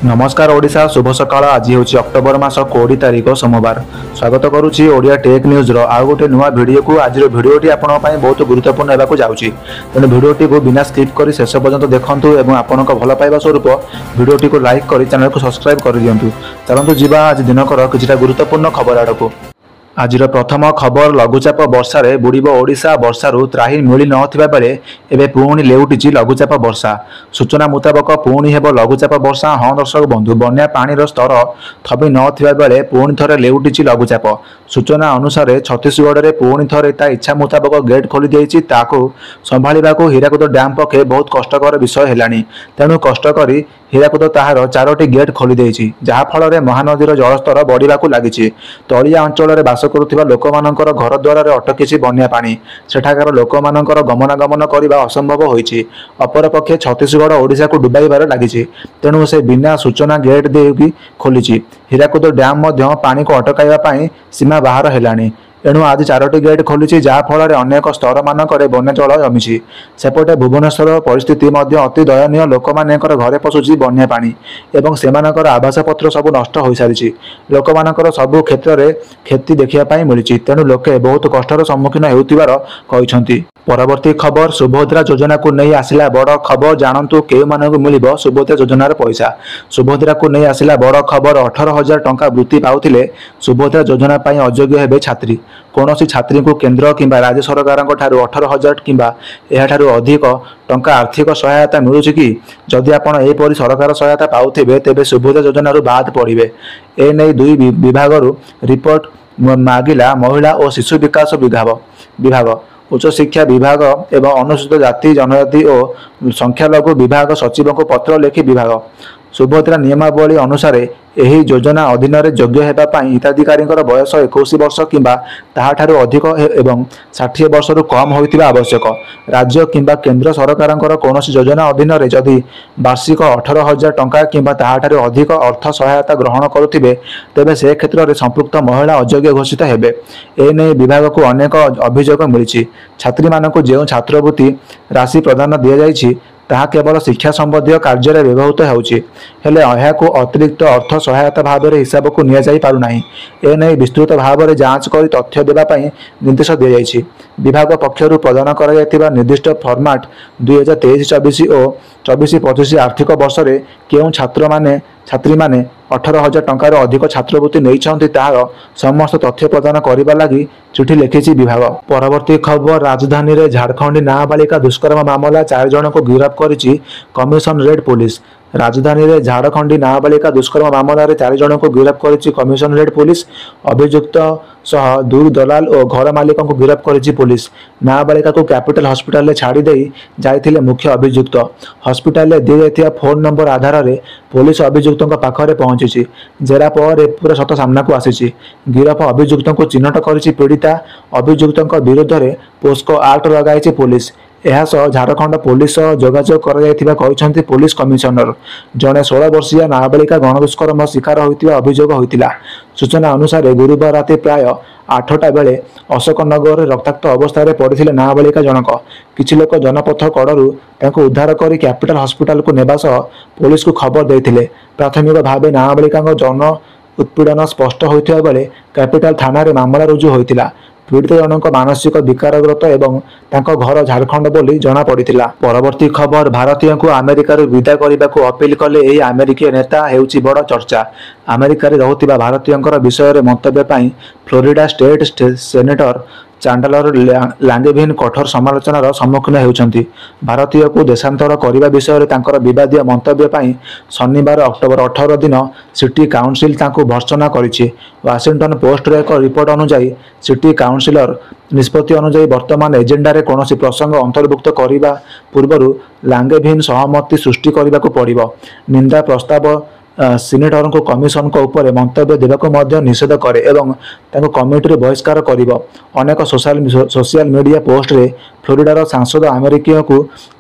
नमस्कार ओडिशा शुभ सकाळ। आज हूँ अक्टोबर मास 20 तारिख सोमवार। स्वागत करुच्ची ओडिया टेक न्यूज आउ गोटे नुआ भिडियो को। आज भिडियोटी आपण बहुत गुरुत्वपूर्ण होगा जाऊँगी, तेणु भिडियोटी को बिना स्किप कर शेष पर्यंत देखूँ और आपण भल पाइबा स्वरूप भिडियोटी को लाइक कर चैनल को सब्सक्राइब कर दिंतु। चलतु जीवा आज दिनकर किसी गुरुत्वपूर्ण खबर आड़क। आजिर प्रथम खबर, लघुचाप वर्षा रे बुड़ीब ओडिशा। वर्षारू त्राही मिली नथिबा बेले एबे पुणी लेउटिछि लघुचाप वर्षा। सूचना मुताबक पुणी हेब लघुचाप वर्षा। हाँ दर्शक बंधु, बन्या पानीर स्तर थबि नथिबा बेले पुणी थरे लेउटिछि लघुचाप। सूचना अनुसार छत्तीसगढ़ रे पुणी थरे ता इच्छा मुताबक गेट खोली देइछि। ताकू संभाळिबाकू हीराकुद डैम पक्षे बहुत कष्टकर विषय हेलानी। तेणु कष्ट करी हीराकुद ताहार 4टी गेट खोली देइछि, जहा फल महानदीर जलस्तर बढ़िबाकू लागिछि। तलिया अंचल रे बास करुथिबा लोकमानंकर घर द्वार रे अटकिछि बन्या पानी। सेठाकार लोकमानंकर गमनागमन करिबा असंभव होइछि। अपरपक्षे छत्तीसगढ़ ओडिशा को डुबाइबार लागिछि। तेणु से बिना सूचना गेट देकी खोलिछि। हीराकुद डैम मध्य पानी को अटकाइबा पई सीमा बाहर हेलानी। एणु आज 4टी गेट खोली, जहाँफल अनेक स्तर मानक बन्या जल जमी। सेपटे भुवनेश्वर परिस्थिति अति दयनीय। लोक मानकर घरे पशुची बन्या पानी एवं सेमानकर आवासपत्र सब नष्ट हो सारी। लोक मानकर सबु क्षेत्र में क्षति देखा मिली। तेणु लोके बहुत कष्टर सम्मुखीन होतिबार कहिसंती। परवर्ती खबर, सुभद्रा योजना को नहीं आसिला बड़ खबर। जानतु केउ मानकु मिलिबो सुभद्रा योजनार पैसा। सुभद्रा को नहीं आसिला बड़ खबर। 18,000 टंका वृत्ति पाउथिले सुभद्रा योजना पाई अयोग्य हेबे छात्री। कौनसी छात्री को केंद्र किंबा राज्य सरकार 18,000 किंबा एहाठारु अधिक टंका आर्थिक सहायता मिलुछि कि? जदि आपण एपरि सरकार सहायता पाउथिबे तेबे सुभद्रा योजना बाद पड़िबे। ए नै दुई विभागरु रिपोर्ट मागिला महिला और शिशु विकास विभाग, उच्च शिक्षा विभाग एवं अनुसूचित जाति जनजाति और संख्यालघु विभाग सचिव को पत्र लिखि विभाग सुभद्रा नियमावली अनुसार यही योजना अधीन योग्य होगा हिताधिकारी बयस 21 वर्ष किंबा ताहाठारु अधिक एवं 60 वर्ष कम होइतिबा आवश्यक। राज्य किंबा केंद्र सरकार कौन योजना अधीन जदि वार्षिक 18,000 टंका किंबा ताहाठारु अधिक अर्थ सहायता ग्रहण करुथिबे तेबे से क्षेत्र में संपृक्त महिला अयोग्य घोषित हेबे। एने विभाग को अनेक अभियोग मिली। छात्री मानक जो छात्रवृत्ति राशि प्रदान दि जाइछि ताहा केवल शिक्षा संबंधी कार्य में व्यवहृत होले अतिरिक्त अर्थ सहायता भाव में हिसाब को नि जाई पारु नाही। एने विस्तृत भाव में जांच कर तथ्य देवाई निर्देश दि जाइछि। विभाग पक्षर प्रदान कर निर्दिष्ट फॉर्मेट 2023-24 और 24-25 आर्थिक वर्ष में क्यों छात्री माने 18,000 टंकार अधिक छात्रवृत्ति नहीं तार समस्त तथ्य प्रदान करने लगी चिठी लिखिछि विभाग। परवर्ती खबर, राजधानी रे झारखंडी नाबालिका दुष्कर्म मामला 4 जन को गिरफ्त करिछि कमिशनरेट पुलिस। राजधानी रे झारखंडी नाबालिका दुष्कर्म मामला 4 जन को गिरफ्त करिछि कमिशनरेट पुलिस। अभियुक्त सह 2 दलाल और घर मालिक को गिरफ्त करिछि पुलिस। नाबालिका को कैपिटल हॉस्पिटल में छाड़ी दे जाइथिले मुख्य अभियुक्त। हॉस्पिटल में दी जाइथिबा फोन नंबर आधार में पुलिस अभियुक्त पाखरे पहुंची। जेरा पर पूरा सत सामना को आसी। गिरफ अभियुक्त को चिन्हट करिछि पीड़िता। अभियुक्त विरुद्ध में पोस्को एक्ट लगाई पुलिस। यह झारखंड पुलिस जोगाजोग कर पुलिस कमिशनर। जड़े 16 वर्षीय नाबालिका गणदुष्कर्म शिकार होता अभियोग होता। सूचना अनुसार गुरुवार राति प्राय 8टा बेले अशोकनगर रक्ताक्त अवस्था पड़े नाबालिका जनक। किछि लोक जनपथ कड़ू उद्धार कर कैपिटल हॉस्पिटल को नेबा सह पुलिस को खबर देते। प्राथमिक भाव नाबालिका जन उत्पीड़न स्पष्ट होता बेले कैपिटल थाना रे मामला रुजु होता। पीड़ित जनक मानसिक विकारग्रस्त एवं तांको घर झारखंड बोली जना पड़िथिला। परवर्ती खबर, भारतीय को अमेरिका विदा करने को अपील कले यही अमेरिकीय नेता हेउछि बड़ चर्चा। अमेरिका रहुथिबा भारतीयंकर विषय में मंतव्य पई फ्लोरिडा स्टेट सेनेटर चांडलर लांगेभिन कठोर समालोचनार सम्मुखीन होउछंती। भारतीय को देशांतर करने विषय में तांकर विवादीय मंतव्य पई शनिवार अक्टोबर 18 दिन सिटी काउंसिल तांको भर्त्सना करिछि। वाशिंगटन पोस्ट एक रिपोर्ट अनुसार सिटी काउंसिलर निष्पत्ति अनुसार वर्तमान एजेंडा रे कौन प्रसंग अंतर्भुक्त करने पूर्व लांगेभिन सहमति सृष्टि करने को पड़िबो। निंदा प्रस्ताव सिनेटर को कमिशन को ऊपर मंतव्य देवाक निषेध करे एवं कमिटी बहिष्कार करिबो। अनेक सोशल मीडिया पोस्ट रे फ्लोरिडार सांसद अमेरिकीय को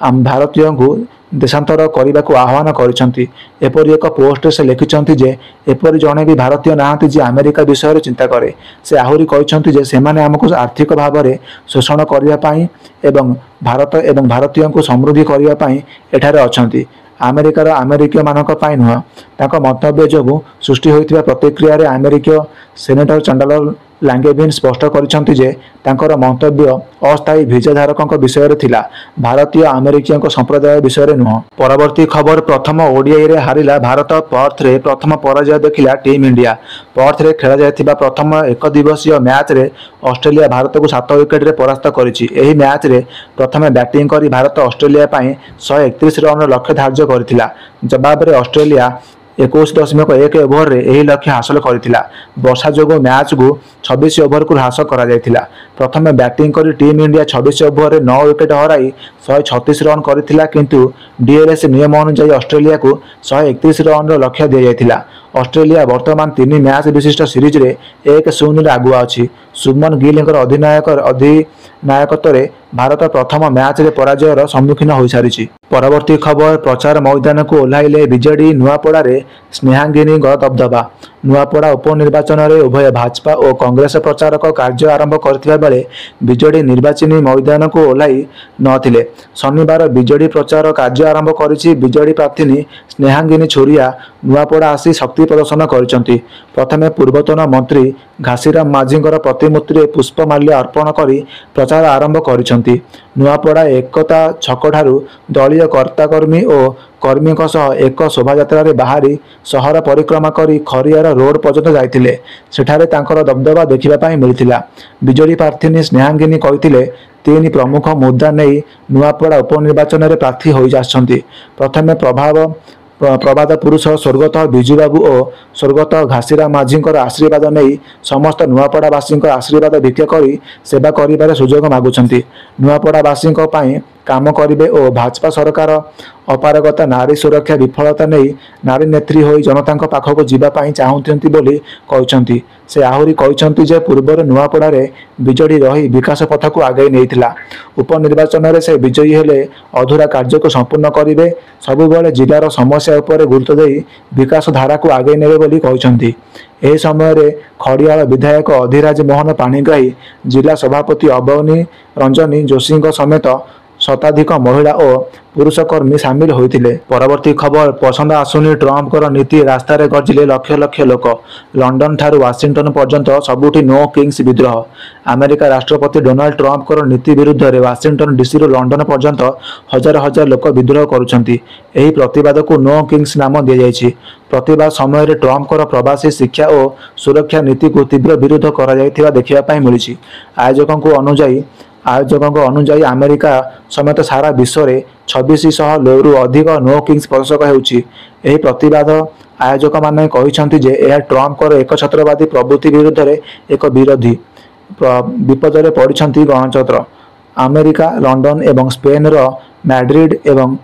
भारतीय को देशांतर करने को आह्वान करिसेंती। एपरि एक पोस्ट से लिखिसेंती जे एपरि जणे भी भारतीय नाहांती जे अमेरिका विषय चिंता करे। से आहुरी कहिसेंती जे सेमाने हमको आर्थिक भाव में शोषण करने पाई एवं भारत एवं भारतीय को समृद्धि करने पाई एठारे अछंती। अमेरिकार अमेरिकीय मानक पाई नुह तांको मंतव्य जोगु सृष्टि होइतिबा प्रतिक्रिया रे अमेरिकीय सेनेटर चंडालर लांगेविन स्पष्ट करिसेंती जे तांकर मंतव्य अस्थायी भिजा धारकों विषय रे थिला, भारतीय अमेरिकीय संप्रदाय विषय रे नुह। परवर्ती खबर प्रथम ओडीआई रे हारिला भारत। पर्थ रे प्रथम पराजय देखिला टीम इंडिया। पर्थ रे खेला जायतिबा प्रथम एक दिवसीय मैच रे ऑस्ट्रेलिया भारत को 7 विकेट रे परास्त करिछि। एही मैच रे प्रथम बैटिंग करी भारत ऑस्ट्रेलिया पाई 131 रन लक्ष्य धार्य करथिला। जवाब रे ऑस्ट्रेलिया 21.1 ओभर रे एही लक्ष्य हासिल करथिला। वर्षा जोगो मैच को 26 ओभर को ह्रास करा जायथिला। प्रथम बैटिंग करी टीम इंडिया 26 ओभर रे 9 विकेट हराई 136 रन करथिला, किंतु डीएलएस नियम अनुसार ऑस्ट्रेलिया को 131 रन रो लक्ष्य दिया जायथिला। ऑस्ट्रेलिया वर्तमान 3 मैच विशिष्ट सीरीज रे 1-0 रे आगुआ अछि। शुभमन गिल अधिनायकत्व रे भारत प्रथम मैच रे पराजयर सम्मुखीन हो सारिछि। परवर्ती खबर प्रचार मैदान को ओह्लाइले बीजेडी। नुआपड़ा रे स्नेहांगिनी दबदबा। नुआपड़ा उपनिर्वाचन रे उभय भाजपा और कांग्रेस प्रचारक कार्य आरंभ करथिबा बेले बीजेडी निर्वाचनी मैदान को ओह्लाई नथिले। शनिवार बीजेडी प्रचार कार्य आरंभ करिछि। बीजेडी प्रार्थी स्नेहांगिनी छोरिया नुआपड़ा आसी शक्ति प्रदर्शन करिसेंती। प्रथमे पूर्वतन मंत्री घासीराम माझींकर प्रतिमूर्ति रे पुष्पमाल्य अर्पण करी प्रचार आरंभ करिसेंती। नुआपड़ा एकता छक ठारू दलीय कर्ताकर्मी और कर्मी एक शोभायात्रा रे बाहरी सहर परिक्रमा करी खरियार रोड पर्यंत जाइतिले। सेठारे तांकर दबदबा देखिबा पाई मिलिथिला। बीजेडी प्रार्थी स्नेहांगिनी कहिथिले 3 प्रमुख मुद्दा नहीं नुआपड़ा उपनिर्वाचन रे प्रार्थी होई जाछंती। प्रथमे प्रभात पुरुष स्वर्गत बिजुबाबू और स्वर्गत घासीराम माझींकर आशीर्वाद नहीं समस्त नुआपड़ावासी आशीर्वाद भिक्षा करी सेवा करिबार सुजोग मागुछंती। नुआपड़ावासी काम करिबे और भाजपा सरकार अपारगता नारी सुरक्षा विफलता नहीं नारी नेत्री होई जनता पाखक जीवा पाई चाहूंती बोली कहउछंती। से आहुरी कहउछंती जे पूर्वर नुआपड़ा रे बीजेडी रही विकास पथ को आगे नैथिला। उपनिर्वाचन रे से विजयी हेले अधूरा कार्य को संपूर्ण करिवे। सबुबले जिलार समस्या उपर गुरुत्व देई विकास धारा को आगे नेबे बोली कहउछंती। एही समय रे खड़ियाल विधायक अधिराज मोहन पाणिग्राही, जिला सभापति अवनी रंजनी जोशी समेत शताधिक महिला और पुरुषकर्मी सामिल होइतिले। परवर्ती खबर पसंद आसुनी ट्रम्पकर नीति। रास्तार गर्जिले लक्ष लक्ष लोक। लंडन ठारू वाशिंगटन पर्यंत सबुठी नो किंग्स विद्रोह। अमेरिका राष्ट्रपति डोनाल्ड ट्रम्पकर नीति विरुद्ध रे वाशिंगटन डीसी रू लंडन पर्यंत हजार हजार लोक विद्रोह करुछंती। एही प्रतिवाद को नो किंग्स नाम दिया जायछि। प्रतिवाद समय रे ट्रम्पकर प्रवासी शिक्षा और सुरक्षा नीति को तीव्र विरोध करा जायथिबा देखिबा पाई मिलिछि। आयोजकों अनुजाई अमेरिका समेत सारा विश्व में 2600 रु अधिक नो किंग्स प्रदर्शक होउछि। एही प्रतिवाद आयोजक माने कहिसेंती जे यह ट्रम्पकर एक छत्रवादी प्रवृत्ति विरुद्ध रे एक विरोधी विपद रे पड़िछंती गणतंत्र। अमेरिका लंडन एवं स्पेन रो मैड्रिड एवं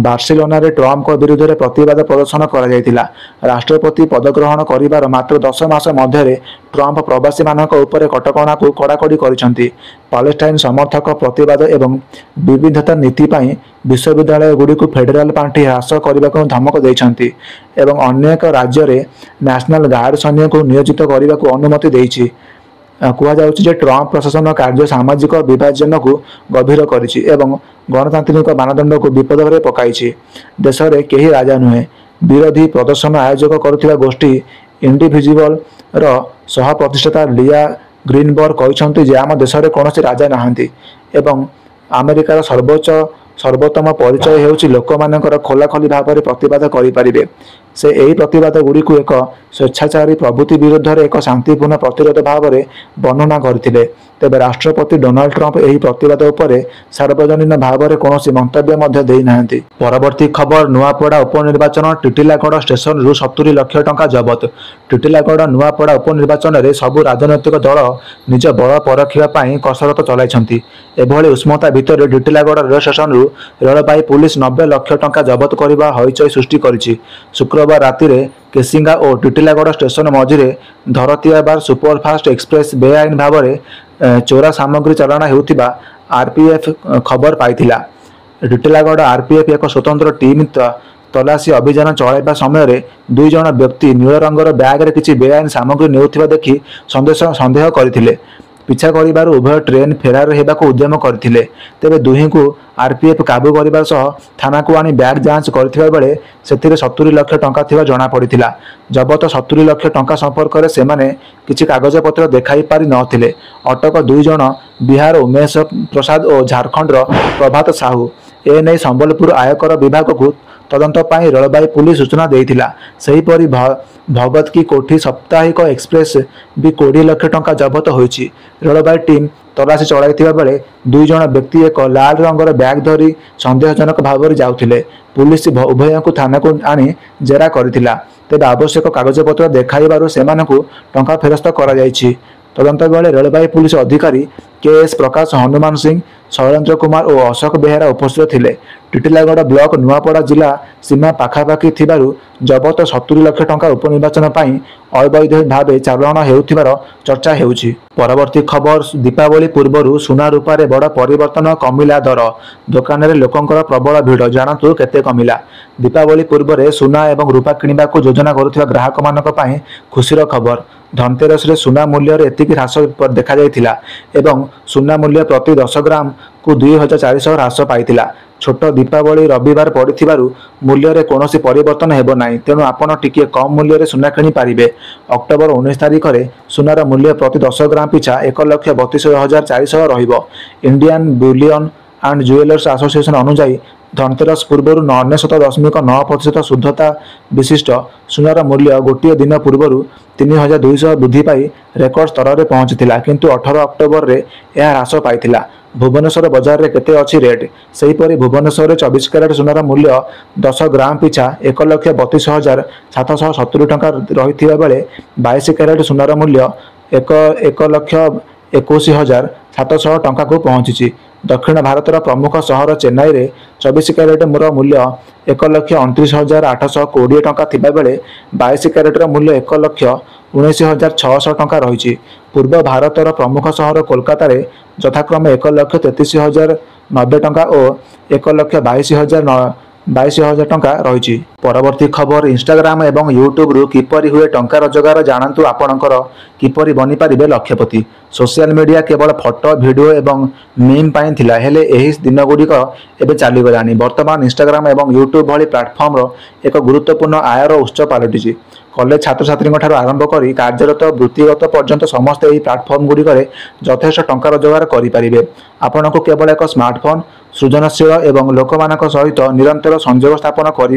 बार्सिलोना रे ट्रम्प को विरुद्ध रे प्रतिवाद प्रदर्शन करा जायतिला। राष्ट्रपति पद ग्रहण करिबार मात्र 10 मास मध्य ट्रम्प प्रवासी मानक ऊपर कटकणा को कड़ाकड़ी करिसेंती। पैलेस्टाइन समर्थक प्रतिवाद एवं विविधता नीति पाई विश्वविद्यालय गुड़ी को फेडराल पांठी ह्रास करने को धमक देइछंती एवं अनेक राज्य रे नेशनल गार्ड सैन्य को नियोजित करने को अनुमति देइछि। कहुछि जे ट्रम्प प्रशासन कार्य सामाजिक विभाजन को गभीर करिछि एवं गणतांत्रिक मानदंड को विपद में पकाइछि। देश में केही राजा नुहे। विरोधी प्रदर्शन आयोजक करुथिबा गोष्ठी इंडिविजुअल रो सह प्रतिष्ठाता लिया ग्रीनबर्ग कहिसंती जे आम देश में कौन राजा नहांती एवं अमेरिकार सर्वोत्तम परिचय हेउछि लोक मानकर खोलाखोली भाव में प्रतिवाद करिपारिबे। से यही प्रतिवाद गुड़ी को एक स्वेच्छाचारी प्रवृत्ति विरुद्ध रे एक शांतिपूर्ण प्रतिरोध भाव में वर्णना करथिले। तेबे राष्ट्रपति डोनाल्ड ट्रम्प यही प्रतिवाद उपरे सार्वजनीन भाव में कौन मंतव्य मध्य देई नाहंती। परवर्ती खबर नुआपड़ा उपनिर्वाचन। टिटिलागढ़ स्टेशन रु 70 लाख टंका जबत। टिटिलागढ़ नुआपड़ा उपनिर्वाचन रे सबु राजनैतिक दल निज बल परखिबा पाई कसरत चलाइछंती। एभली उष्मता भितर टिटिलागढ़ रेल स्टेशन रु रेलपाई पुलिस 90 लाख टंका जबत करबा हईचई सृष्टि करिछि। शुक्रवार राति रे केसिंगा और टिटिलागढ़ स्टेशन मझिरे धरतियाबार सुपरफास्ट एक्सप्रेस बेआईन भाव में चोरा सामग्री चालाण हेउथिबा आरपीएफ खबर पाइथिला। ଟିଟିଲାଗଡ଼ आरपीएफ एक स्वतंत्र टीम तलाशी अभियान चलाइबा समय दुई जन व्यक्ति नील रंगर ब्याग्रे किसी बेआईन सामग्री नेउथिबा देखि संदेह करथिले। पिछा करिबार उभय ट्रेन फेरार हेबाकू उद्यम करथिले। तेबे दुही को आरपीएफ काबू करिबार सह थाना को आनी ब्याग जांच करथिबा बेले सेथिरे 70 लाख टंका थिबा जणा पड़िथिला। जबत 70 लाख टंका संपर्क रे सेमाने किछि कागज पत्र देखाई पारि नथिले। अटक दुई जन बिहार उमेश प्रसाद और झारखंड प्रभात साहू। ए नै संबलपुर आयकर विभाग को तदंत पाई रेलबाई पुलिस सूचना देइथिला। सेहीपरि भगत की कोठी साप्ताहिक एक्सप्रेस भी 20 लाख टंका जबत होइछि। रेलबाई टीम तलाशी चलाइथिबा बेले दुई जन व्यक्ति एक लाल रंगर बैग धरी संदेहजनक भाव में जाउथिले। पुलिस उभय को थाना को आनी जेरा करथिला। तेबे आवश्यक कागजपत्र देखाइबारु सेमानकु टंका फेरस्त करा जाइछि। तदंत बेले रेलबाई पुलिस अधिकारी केएस प्रकाश, हनुमान सिंह, शैलेन्द्र कुमार और अशोक बेहेरा उपस्थित थिले। टिटिलागढ़ ब्लॉक नुआपड़ा जिला सीमा पाखापाखि थिबारु जबत 70 लाख टंका उपनिर्वाचन पाई अवैध भावे चालाण हेउथिबार चर्चा हेउछि। परवर्ती खबर, दीपावली पूर्व सुना रूपारे बड़ परिवर्तन, कमिला दर। दुकान रे लोकंकर प्रबल भिड़, जानतु केते कमिला। दीपावली पूर्व सुना एवं रूपा किनिबा को योजना करुथिबा ग्राहक मानक पई खुशीर खबर। धनतेरस रे सुना मूल्य रे एतिकी ह्रास देखा जाइथिला एवं सुना मूल्य प्रति 10 ग्राम को 2400 ह्रास पाइथिला। छोट दीपावली रविवार पड़िथिबारु मूल्य रे कोनोसी परिवर्तन हेबो नाही, तेणु आपण टिके कम मूल्य रे सुना किनि पारिबे। अक्टोबर 19 तारिख रे सुनार मूल्य प्रति 10 ग्राम पिछा 1,32,400 रहिबो। Indian Boolean and jewellers association अनुसार धनतेरस पूर्व 99.9% शुद्धता विशिष्ट सुनार मूल्य गोटे दिन पूर्व 3200 वृद्धि पाई रेकर्ड स्तर में पहुंचीला, किंतु 18 अक्टोबर रे यह ह्रास पाइथिला। भुवनेश्वर बाजार रे केते अछि रेट? सेहीपरि भुवनेश्वर रे 24 कैरेट सुनार मूल्य 10 ग्राम पिछा 1,32,770 टंका रहिथिबा बेले 22 कैरेट सुनार मूल्य 1,21,700 टंका को पहुंची। दक्षिण भारतर प्रमुख सहर चेन्नई रे 24 कैरेट मूल्य 1,29,820 टंका थिबा बेले 22 कैरेट मूल्य 1,19,600 टंका रही। पूर्व भारतर प्रमुख सहर कोलकाता रे यथाक्रमे 1,33,090 टंका और 1,22,000 टंका रही। परवर्ती खबर, इंस्टाग्राम एवं यूट्यूब रु किपरि हुए टंका रोजगार, जानतु आपणकर किपरि बनि पारिबे लक्षपति। सोशल मीडिया केवल फोटो, वीडियो एवं मीम पाई थिला, हेले एही दिन गुड़िक एबे चली गलानी। वर्तमान इंस्टाग्राम एवं यूट्यूब भली प्लाटफर्म रो एक गुरुत्वपूर्ण आयर उत्स पलटिछि। कॉलेज छात्र छात्री आरंभ कर कार्यरत वृत्तिगत पर्यंत समस्त यही प्लाटफर्म गुड़िक यथेष टंका रोजगार करें। आपण को केवल एक स्मार्टफोन, सृजनशील एवं लोक सहित निरंतर संयोग स्थापन कर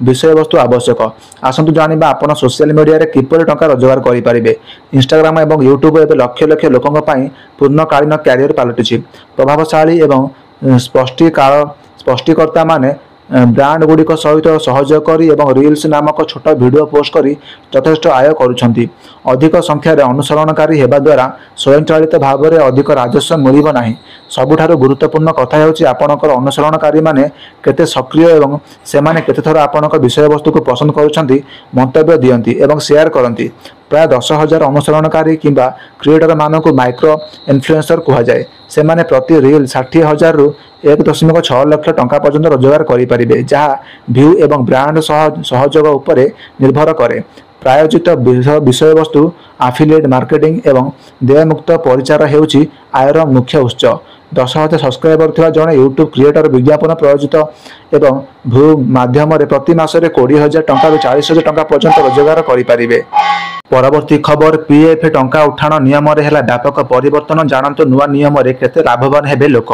विषय वस्तु आवश्यक। आसतु जानिबा आपण सोशल मीडिया रे किपरि टंका रोजगार करें। इंस्टाग्राम एवं यूट्यूब एवं लक्ष लक्ष लोकों पई पूर्णकालीन कैरियर पलटिछि। प्रभावशाली एवं स्पष्टीकर्ता माने ब्रांड गुड़िक सहित सहयोग करी एवं रील्स नामक छोट वीडियो पोस्ट करी यथेष्ट आय करुछंती। अधिक संख्यार अनुसरणकारी हेबा द्वारा स्वयंचालित भाव में अधिक राजस्व मिलिब नाही। सबुठारु गुरुत्वपूर्ण कथा हेउछि आपणकर अनुसरणकारी माने केते सक्रिय एवं सेमाने केते थर आपणक विषय वस्तु को पसंद करुछंती, मंतव्य दियंती एवं शेयर करंती। प्राय 10,000 अनुसरणकारी किंबा क्रिएटर मानक माइक्रो इन्फ्लुएंसर कहा जाए। सेमाने प्रति रील 60,000 रु 1.6 लाख टंका पर्यंत रोजगार करें, जहाँ व्यू एवं ब्रांड सहयोग उपरे निर्भर करे। प्रायोजित विषय वस्तु, आफिलिएट मार्केटिंग एवं देयमुक्त परिचार हेउछि आयर मुख्य उत्स। 10,000 सब्सक्राइबर थिबा जणे यूट्यूब क्रिएटर विज्ञापन प्रयोजित एवं भू माध्यम प्रति मासरे 20,000 टंका रु 40,000 टंका पर्यंत रोजगार करें। परवर्ती खबर, पीएफ टंका उठाण नियम रे हैला व्यापक परिवर्तन, जानतु नुआ नियम रे केते लाभवान हेबे लोक।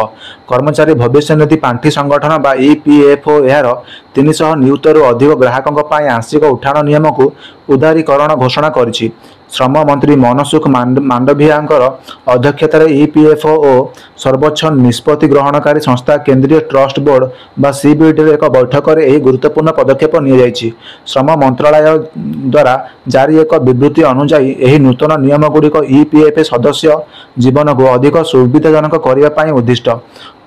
कर्मचारी भविष्य निधि पांठी संगठन बा ईपीएफओ यार 300 नियुक्त रु अधिक ग्राहकों पाई आंशिक उठाण नियम को उदारीकरण घोषणा करिछि। श्रम मंत्री मनसुख मांडभियांकर अध्यक्षतार ईपीएफओ और सर्वोच्च निष्पत्ति ग्रहणकारी संस्था केंद्रीय ट्रस्ट बोर्ड बा सीबीडी एक बैठक में यह गुरुत्वपूर्ण पदक्षेप नियाଯାଇଛି। श्रम मंत्रालय द्वारा जारी एक विवृत्ति अनुसार यह नूतन नियम गुड़िक ईपीएफ सदस्य जीवन को अधिक सुविधाजनक करने उद्दिष्ट।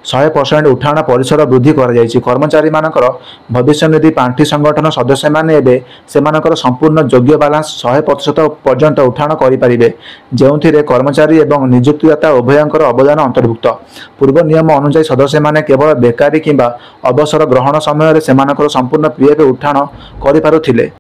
100% ଉଠାଣ ପରିସର ବୃଦ୍ଧି କରାଯାଇଛି। କର୍ମଚାରୀମାନଙ୍କର ଭବିଷ୍ୟନିଧି ପାଣ୍ଠି ସଂଗଠନ ସଦସ୍ୟମାନେ ଏବେ ସେମାନଙ୍କର ସମ୍ପୂର୍ଣ୍ଣ ଯୋଗ୍ୟ ବାଲାନ୍ସ 100% ପର୍ଯ୍ୟନ୍ତ ଉଠାଣ କରିପାରିବେ, ଯେଉଁଥିରେ କର୍ମଚାରୀ ଏବଂ ନିଯୁକ୍ତିଦାତା ଉଭୟଙ୍କର ଅବଦାନ ଅନ୍ତର୍ଭୁକ୍ତ। ପୂର୍ବ ନିୟମ ଅନୁଯାୟୀ ସଦସ୍ୟମାନେ କେବଳ ବେକାରୀ କିମ୍ବା ଅବସର ଗ୍ରହଣ ସମୟରେ ସେମାନଙ୍କର ସମ୍ପୂର୍ଣ୍ଣ ପିଏଫ୍ ଉଠାଣ କରିପାରୁଥିଲେ।